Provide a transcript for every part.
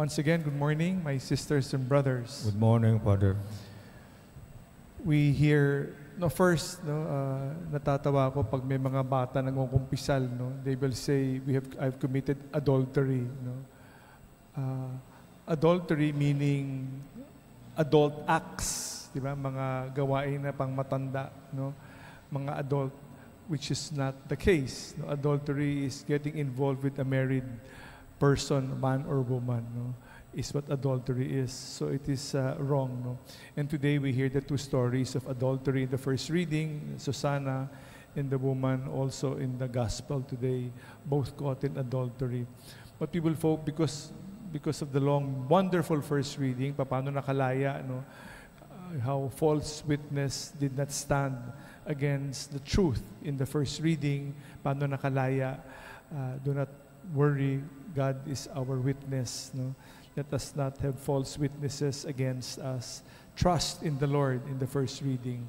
Once again, good morning, my sisters and brothers. Good morning, Father. We hear, natatawa ako pag may mga bata nangungumpisal, they will say, I've committed adultery. Adultery meaning adult acts, di ba? Mga gawain na pang matanda, mga adult, which is not the case. Adultery is getting involved with a married person, man or woman, is what adultery is. So it is wrong. And today we hear the two stories of adultery in the first reading, Susanna and the woman also in the gospel today, both caught in adultery. But we will focus because of the long, wonderful first reading, paano nakalaya, how false witness did not stand against the truth in the first reading, paano nakalaya, do not worry, God is our witness. Let us not have false witnesses against us. Trust in the Lord in the first reading.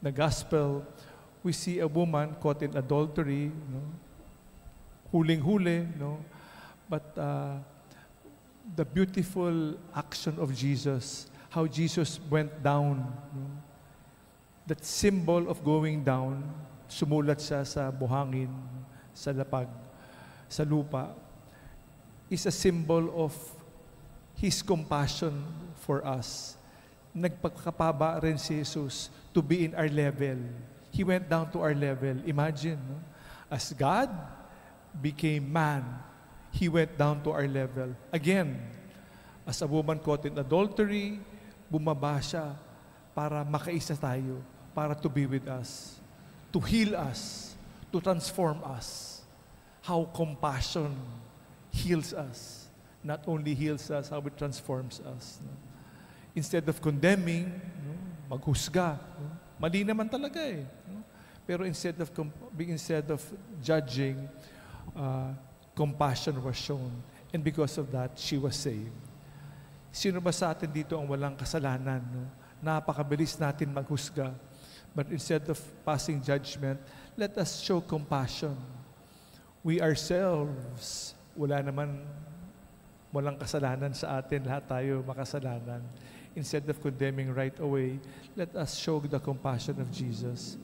The gospel, we see a woman caught in adultery, huling-huli, but the beautiful action of Jesus, how Jesus went down, that symbol of going down, sumulat siya sa buhangin, sa lapag, sa lupa, is a symbol of His compassion for us. Nagpagkapaba rin si Jesus to be in our level. He went down to our level. Imagine, as God became man, He went down to our level. Again, as a woman caught in adultery, bumaba siya para makaisa tayo, para to be with us, to heal us, to transform us. How compassion heals us. Not only heals us, how it transforms us. Instead of condemning, maghusga. Mali naman talaga eh. Pero instead of judging, compassion was shown. And because of that, she was saved. Sino ba sa atin dito ang walang kasalanan? Napakabilis natin maghusga. But instead of passing judgment, let us show compassion. We ourselves, walang kasalanan sa atin, lahat tayo makasalanan. Instead of condemning right away, let us show the compassion of Jesus.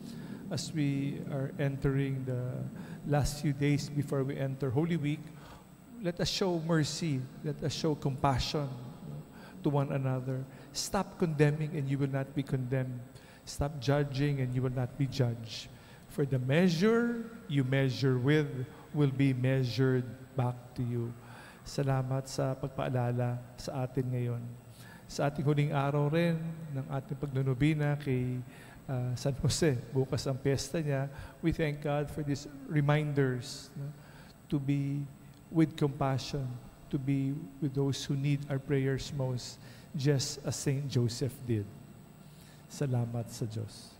As we are entering the last few days before we enter Holy Week, let us show mercy, let us show compassion to one another. Stop condemning and you will not be condemned. Stop judging and you will not be judged. For the measure you measure with will be measured back to you. Salamat sa pagpaalala sa atin ngayon. Sa ating huling araw rin ng ating pagnunubina kay San Jose, bukas ang piyesta niya, we thank God for these reminders to be with compassion, to be with those who need our prayers most, just as Saint Joseph did. Salamat sa Diyos.